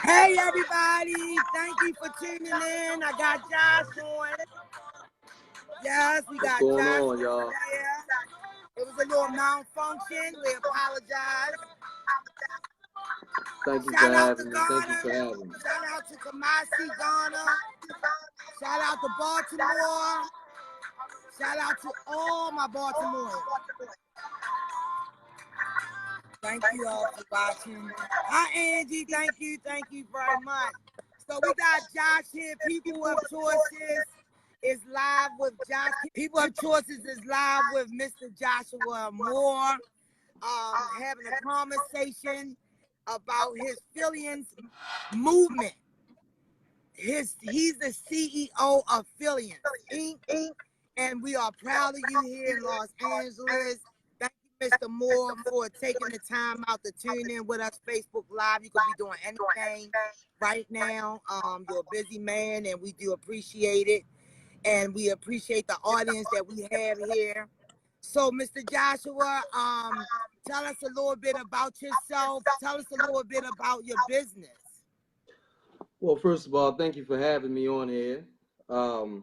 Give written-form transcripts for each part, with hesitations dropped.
Hey everybody, thank you for tuning in. I got Josh on. Yes, we What's got going Josh on, y'all? here. It was a little malfunction. We apologize. Thank you for Shout out to having me. Thank you Ghana. for having me. Shout out to Kamasi, Ghana. Shout out to Baltimore. Shout out to all my Baltimoreans. Thank you all for watching. Hi, Angie. Thank you very much. So we got Josh here. People of Choices is live with Josh. People of Choices is live with Mr. Joshua Moore, having a conversation about his Phillians movement. He's the CEO of Phillians Inc. And we are proud of you here in Los Angeles. Thank you, Mr. Moore, for taking the time out to tune in with us Facebook Live. You could be doing anything right now. You're a busy man, and we do appreciate it. And we appreciate the audience that we have here. So, Mr. Joshua, tell us a little bit about yourself. Tell us a little bit about your business. Well, first of all, thank you for having me on here. I'm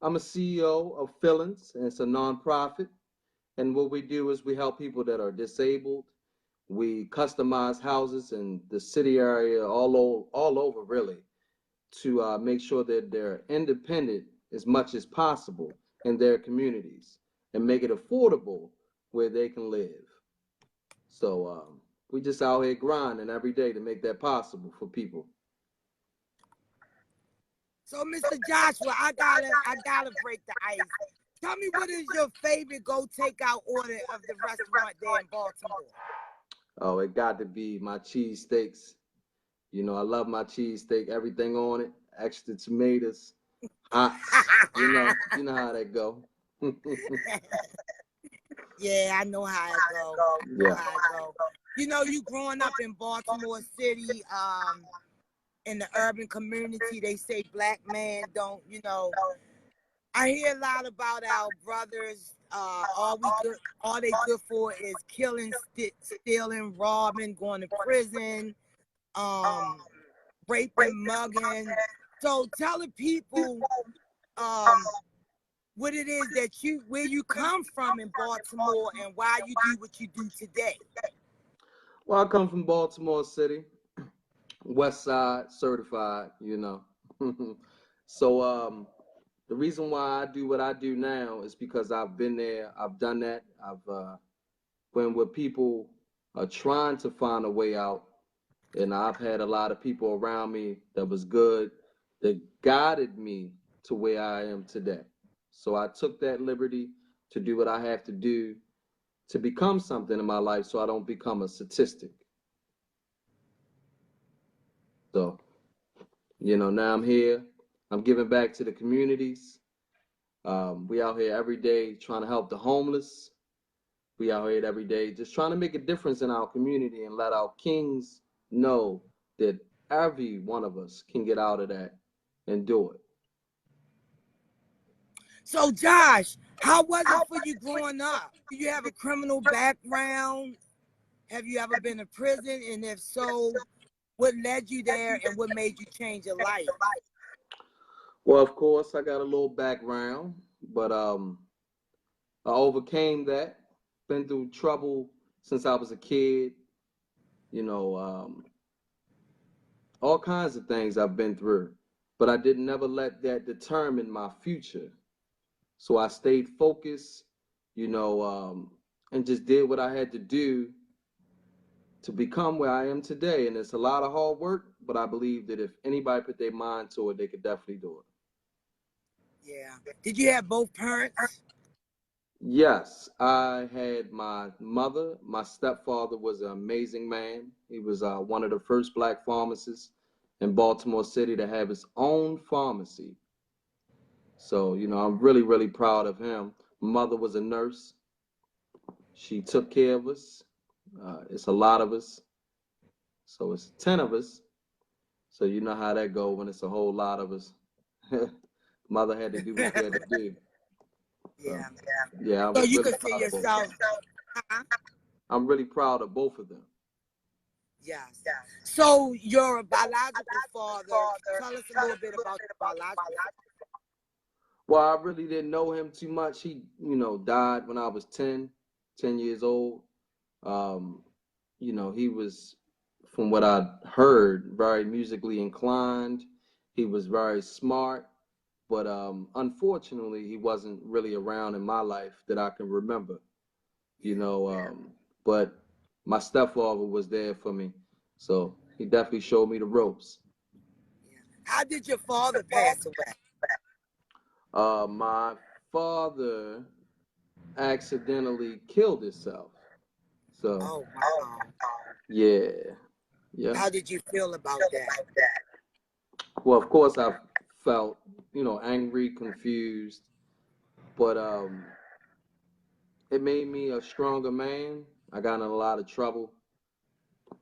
a CEO of Phillians, and it's a nonprofit. And what we do is we help people that are disabled. We customize houses in the city area, all over really, to make sure that they're independent as much as possible in their communities and make it affordable where they can live. So we just out here grinding every day to make that possible for people. So, Mr. Joshua, I gotta break the ice. Tell me, what is your favorite takeout order of the restaurant there in Baltimore? Oh, it got to be my cheesesteaks. You know, I love my cheesesteak, everything on it, extra tomatoes, hot. You know how that go. Yeah, I know how it go. Yeah. You know, you growing up in Baltimore City, in the urban community, they say black man don't, I hear a lot about our brothers. All they good for is killing, stealing, robbing, going to prison, raping, mugging. So tell the people what it is where you come from in Baltimore and why you do what you do today. Well, I come from Baltimore City, West Side certified, So the reason why I do what I do now is because I've been there, I've done that. I've been where people are trying to find a way out, and I've had a lot of people around me that was good, that guided me to where I am today. So I took that liberty to do what I have to do to become something in my life so I don't become a statistic. So, now I'm here. I'm giving back to the communities. We out here every day trying to help the homeless. We out here every day just trying to make a difference in our community and let our kings know that every one of us can get out of that and do it. So, Josh, how was it for you growing up? Do you have a criminal background? Have you ever been to prison? And if so, what led you there and what made you change your life? Well, of course, I got a little background, but I overcame that. Been through trouble since I was a kid. All kinds of things I've been through, but I didn't never let that determine my future. So I stayed focused, and just did what I had to do to become where I am today. And it's a lot of hard work, but I believe that if anybody put their mind to it, they could definitely do it. Yeah. Did you have both parents? Yes, I had my mother. My stepfather was an amazing man. He was one of the first black pharmacists in Baltimore City to have his own pharmacy. So, I'm really, really proud of him. Mother was a nurse. She took care of us. It's a lot of us. So it's 10 of us. So you know how that go when it's a whole lot of us. Mother had to do what she had to do. Yeah. Yeah. So you could see yourself. I'm really proud of both of them. Yes. So your biological father, tell us a little bit about your biological Well, I really didn't know him too much. He, died when I was 10 years old. Um, he was, from what I heard, very musically inclined. He was very smart, but unfortunately, he wasn't really around in my life that I can remember. You know, but my stepfather was there for me, so he definitely showed me the ropes. Yeah. How did your father pass away? My father accidentally killed himself. So Oh, wow. yeah, yeah. How did you feel about that? Well, of course I felt, angry, confused, but it made me a stronger man. I got in a lot of trouble,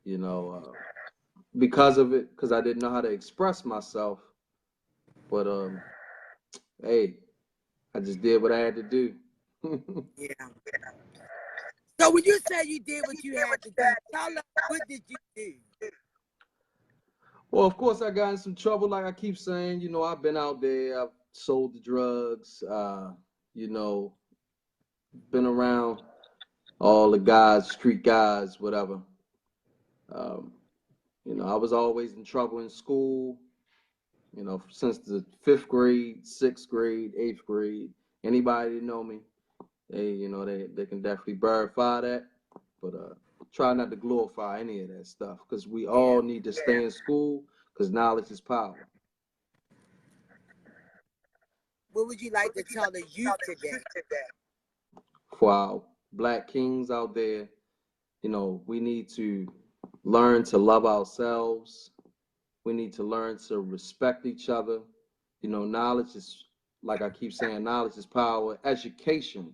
you know, because of it, because I didn't know how to express myself. But hey, I just did what I had to do. Yeah. So when you say you did what you had to do, tell us, what did you do? Well, of course, I got in some trouble. Like I keep saying, I've been out there. I've sold the drugs. You know, been around all the guys, street guys, whatever. Um, I was always in trouble in school. Since the fifth grade, sixth grade, eighth grade. Anybody that know me, they can definitely verify that. But try not to glorify any of that stuff because we Yeah. all need to stay in school because knowledge is power. What would you like to tell the youth today? For our black kings out there, we need to learn to love ourselves. We need to learn to respect each other. Knowledge is, like I keep saying, knowledge is power. Education,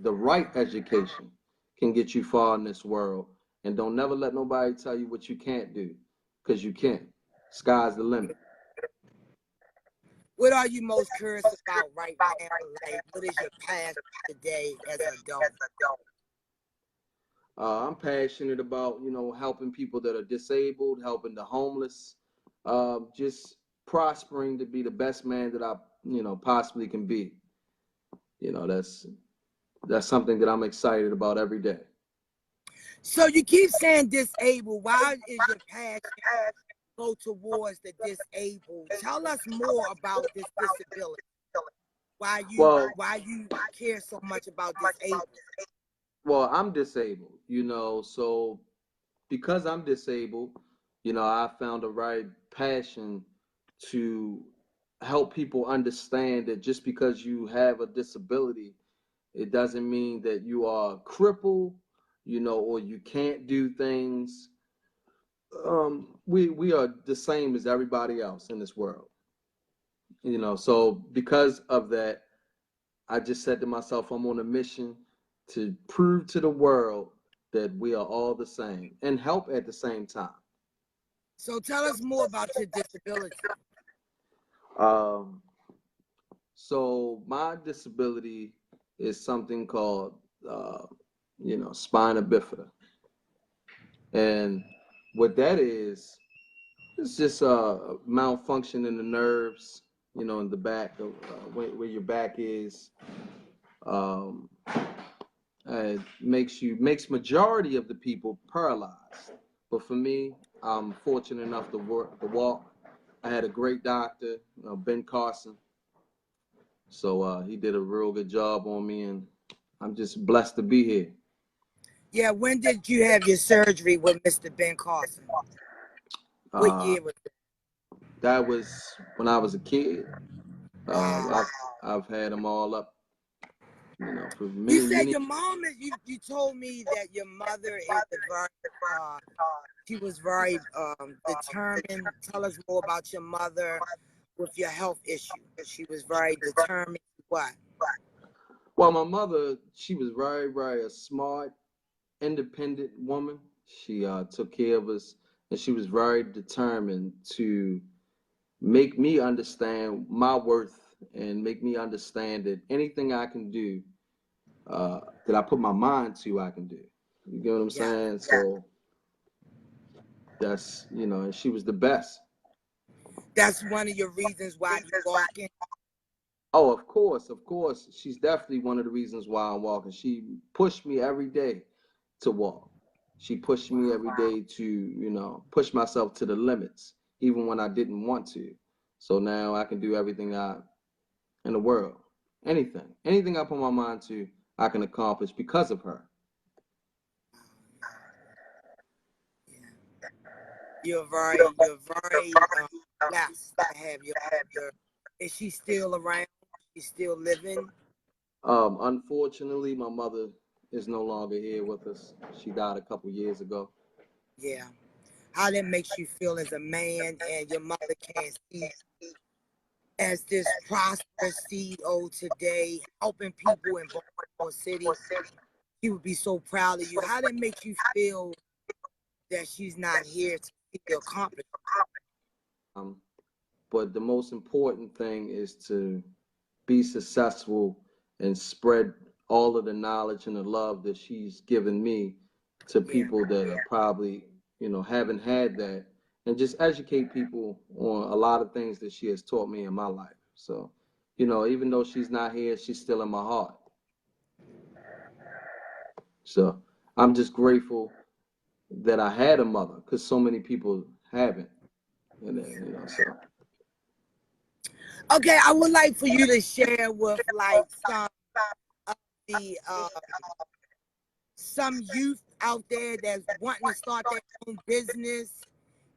the right education, can get you far in this world. And don't never let nobody tell you what you can't do, because you can. Sky's the limit. What are you most curious about right now? Like, what is your passion today as an adult? I'm passionate about, helping people that are disabled, helping the homeless, just prospering to be the best man that I, possibly can be. That's something that I'm excited about every day. So you keep saying disabled. Why is your passion go towards the disabled? Tell us more about this disability. Well, Why you care so much about disabled? I'm disabled, so because I'm disabled, I found a right passion to help people understand that just because you have a disability, it doesn't mean that you are crippled, or you can't do things. We are the same as everybody else in this world, So because of that, I just said to myself, I'm on a mission to prove to the world that we are all the same and help at the same time. So tell us more about your disability. Um, so my disability is something called, spina bifida, and what that is, it's just a malfunction in the nerves, in the back of where your back is. Um, makes majority of the people paralyzed. But for me, I'm fortunate enough to walk. I had a great doctor, Ben Carson. So he did a real good job on me, and I'm just blessed to be here. Yeah, when did you have your surgery with Mr. Ben Carson? What Uh, year was it? that was when I was a kid. Wow. I've had them all up, for You many, said many. your mom is, you told me that your mother is a very she was very determined. Tell us more about your mother with your health issue. She was very determined. What? Well, my mother, she was very, very a smart, independent woman. She took care of us, and she was very determined to make me understand my worth and make me understand that anything I can do, that I put my mind to, I can do. You get what I'm Yeah. saying? So that's, and she was the best. That's one of your reasons why you walking. Oh, of course, of course. She's definitely one of the reasons why I'm walking. She pushed me every day to walk. She pushed me every Wow. day to, push myself to the limits, even when I didn't want to. So now I can do everything in the world. Anything I put my mind to, I can accomplish because of her. Yeah. You're very blessed to have your. Is she still around? She's still living. Unfortunately, my mother is no longer here with us. She died a couple years ago. Yeah. How that makes you feel as a man, and your mother can't see as this prosperous CEO today, helping people in Baltimore City. She would be so proud of you. How that makes you feel that she's not here to see your accomplishment? Um, but the most important thing is to be successful and spread all of the knowledge and the love that she's given me to Yeah. people that are probably, haven't had that, and just educate people on a lot of things that she has taught me in my life. So, even though she's not here, she's still in my heart. So I'm just grateful that I had a mother because so many people haven't. And then, so. Okay, I would like for you to share with like of the some youth out there that's wanting to start their own business.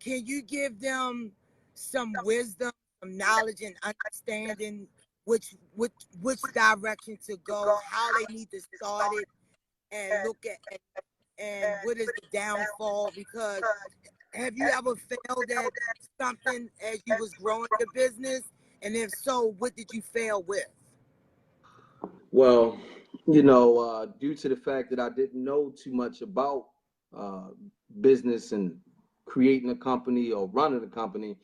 Can you give them some wisdom, some knowledge and understanding which direction to go, how they need to start it, and look at and what is the downfall? Because have you ever failed at something as you was growing your business? And if so, what did you fail with? Well, due to the fact that I didn't know too much about uh, business and creating a company or running a company,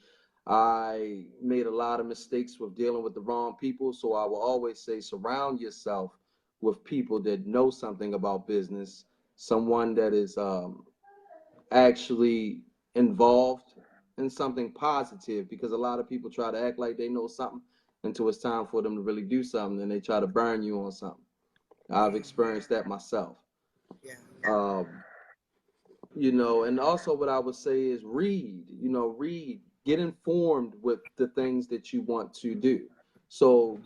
I made a lot of mistakes with dealing with the wrong people. So I will always say surround yourself with people that know something about business, someone that is actually involved in something positive, because a lot of people try to act like they know something until it's time for them to really do something and they try to burn you on something. I've experienced that myself. Yeah. Um, and also what I would say is read, get informed with the things that you want to do. So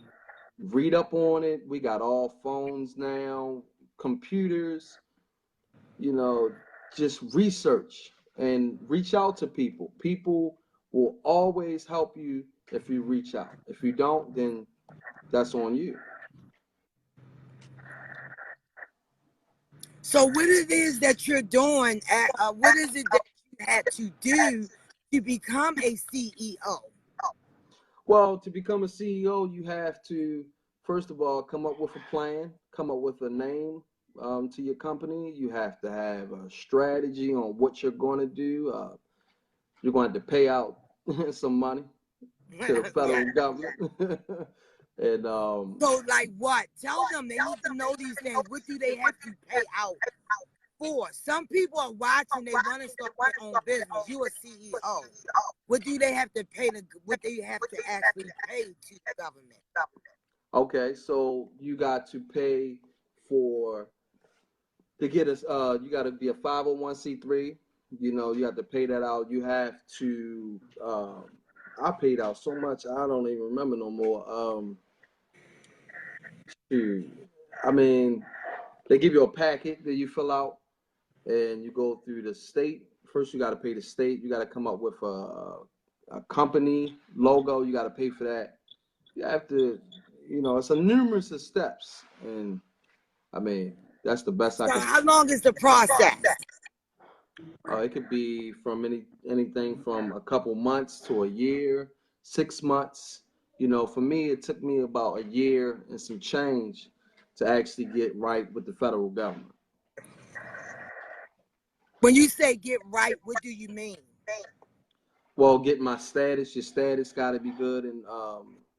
read up on it. We got all phones now, computers, you know, just research and reach out to people. People will always help you if you reach out. If you don't, then that's on you. So what it is that you're doing? What is it that you had to do to become a CEO? Well, to become a CEO, you have to, first of all, come up with a plan, come up with a name to your company. You have to have a strategy on what you're going to do. You're going to pay out some money to the Yeah. federal government. and So like what? Tell them they need to know these things. What do they have to pay out for? Some people are watching. They want to start their own business. You a CEO. What do they have to pay to? What they have to actually pay to the government? Okay, so you got to pay for to get us. You got to be a 501c3. You have to pay that out. You have to. I paid out so much I don't even remember no more. Shoot. I mean, they give you a packet that you fill out, and you go through the state. First, you got to pay the state. You got to come up with a company logo. You got to pay for that. You have to. It's a numerous of steps, and I mean, that's the best I So can. how long is the process? It could be from anything from a couple months to a year, 6 months. For me, it took me about a year and some change to actually get right with the federal government. When you say get right, what do you mean? Well, get my status. Your status got to be good, and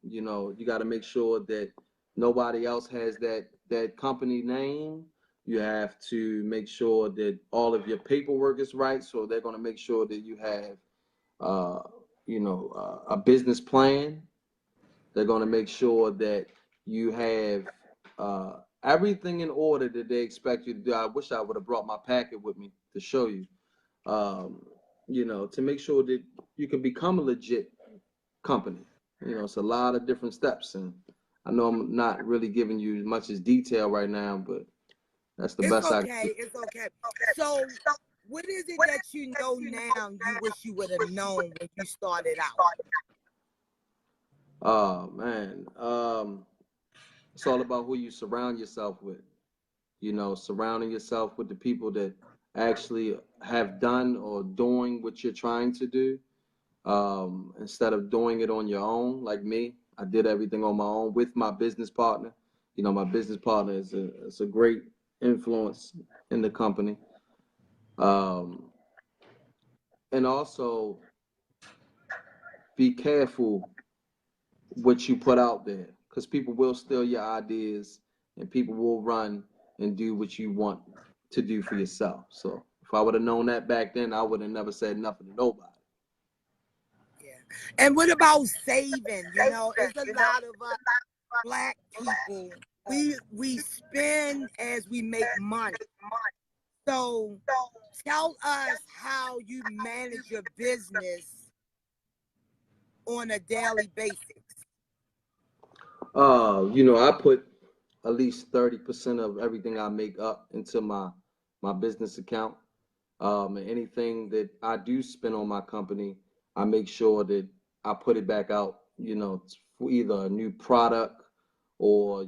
you got to make sure that nobody else has that company name. You have to make sure that all of your paperwork is right. So they're going to make sure that you have, uh, a business plan. They're going to make sure that you have everything in order that they expect you to do. I wish I would have brought my packet with me to show you, to make sure that you can become a legit company. It's a lot of different steps, and I know I'm not really giving you as much as detail right now, but that's the It's best I can do. okay. It's okay. So, what is it that you know now you wish you would have known when you started out? Oh man, it's all about who you surround yourself with. Surrounding yourself with the people that actually have done or doing what you're trying to do, instead of doing it on your own. Like me, I did everything on my own with my business partner. My business partner is a great influence in the company. Um, and also be careful what you put out there, because people will steal your ideas and people will run and do what you want to do for yourself. So if I would have known that back then, I would have never said nothing to nobody. Yeah. And what about saving? It's a lot of us Black people. We spend as we make money. So tell us how you manage your business on a daily basis. I put at least 30% of everything I make up into my business account. And anything that I do spend on my company, I make sure that I put it back out, for either a new product or,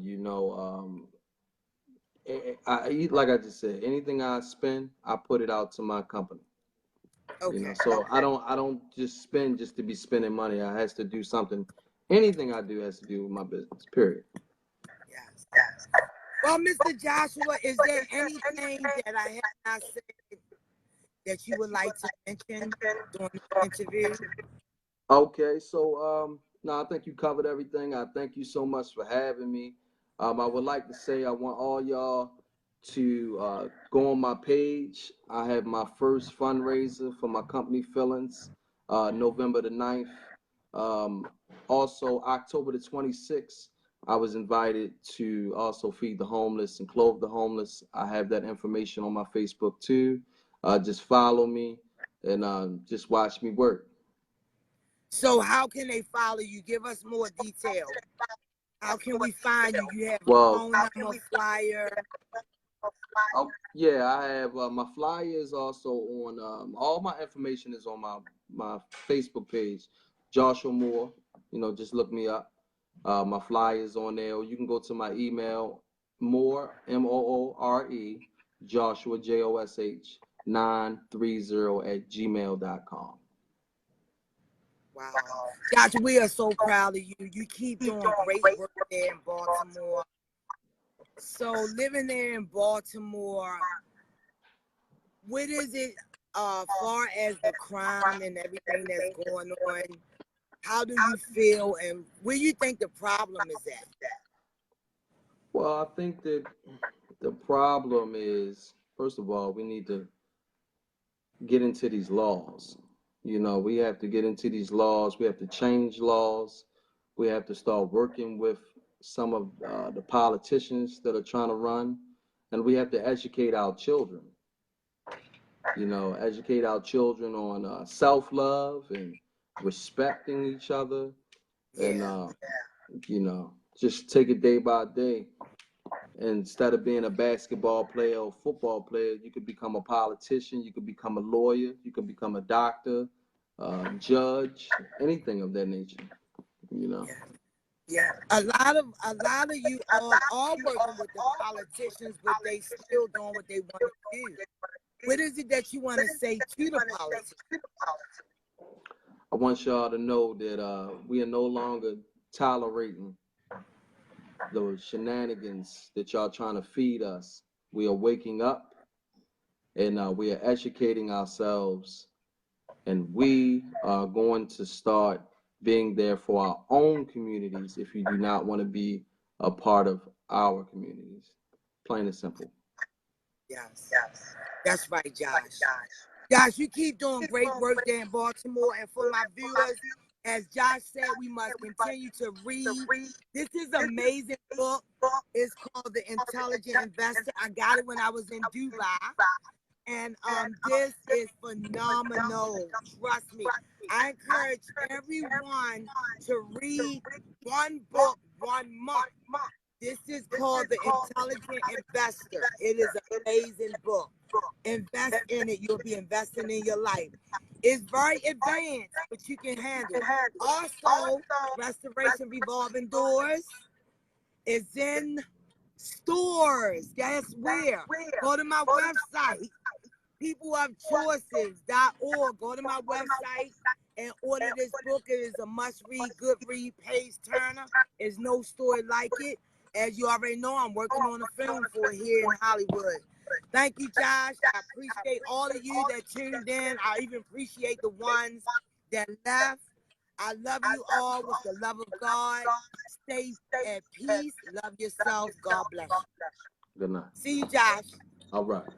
like I just said, anything I spend, I put it out to my company. Okay. So I don't just spend just to be spending money. I has to do something. Anything I do has to do with my business. Period. Yes. Well, Mr. Joshua, is there anything that I have not said that you would like to mention during the interview? Okay, so no, I think you covered everything. I thank you so much for having me. I would like to say I want all y'all to go on my page. I have my first fundraiser for my company, Fillings, November the 9th. Um, Also, October the 26th, I was invited to also feed the homeless and clothe the homeless. I have that information on my Facebook too. Just follow me and just watch me work. So how can they follow you? Give us more detail. How can we find you? You have a Well, phone number, flyer. oh, yeah, I have my flyers also on. All my information is on my Facebook page, Joshua Moore. Just look me up. My flyers on there, or you can go to my email, Moore Moore, Joshua Josh 930 at gmail.com. Wow. Josh, we are so proud of you. You keep doing great work there in Baltimore. So living there in Baltimore, what is it far as the crime and everything that's going on? How do you feel and where you think the problem is at? Well, I think that the problem is, first of all, we need to get into these laws. We have to get into these laws. We have to change laws. We have to start working with some of the politicians that are trying to run, and we have to educate our children. Educate our children on self-love and respecting each other, and Yeah. just take it day by day. Instead of being a basketball player or football player, you could become a politician, you could become a lawyer, you could become a doctor, judge, anything of that nature. Yeah. Yeah. A lot of you all are working with the politicians, but they still doing what they want to do. What is it that you want to say to the politicians? I want y'all to know that we are no longer tolerating the shenanigans that y'all trying to feed us. We are waking up, and we are educating ourselves, and we are going to start being there for our own communities if you do not want to be a part of our communities. Plain and simple. Yes. That's right, Josh. Josh, you keep doing great work there in Baltimore. And for my viewers, as Josh said, we must continue to read. This is an amazing book. It's called The Intelligent Investor. I got it when I was in Dubai. And this is phenomenal. Trust me. I encourage everyone to read one book 1 month. This is called The Intelligent Investor. It is an amazing book. Invest in it. You'll be investing in your life. It's very advanced, but you can handle it. Also, Restoration Revolving Doors is in stores. Guess where? Go to my website, peopleofchoices.org. Go to my website and order this book. It is a must-read, good read, page turner. There's no story like it. As you already know, I'm working on a film for it here in Hollywood. Thank you, Josh. I appreciate all of you that tuned in. I even appreciate the ones that left. I love you all with the love of God. Stay at peace. Love yourself. God bless you. Good night. See you, Josh. All right.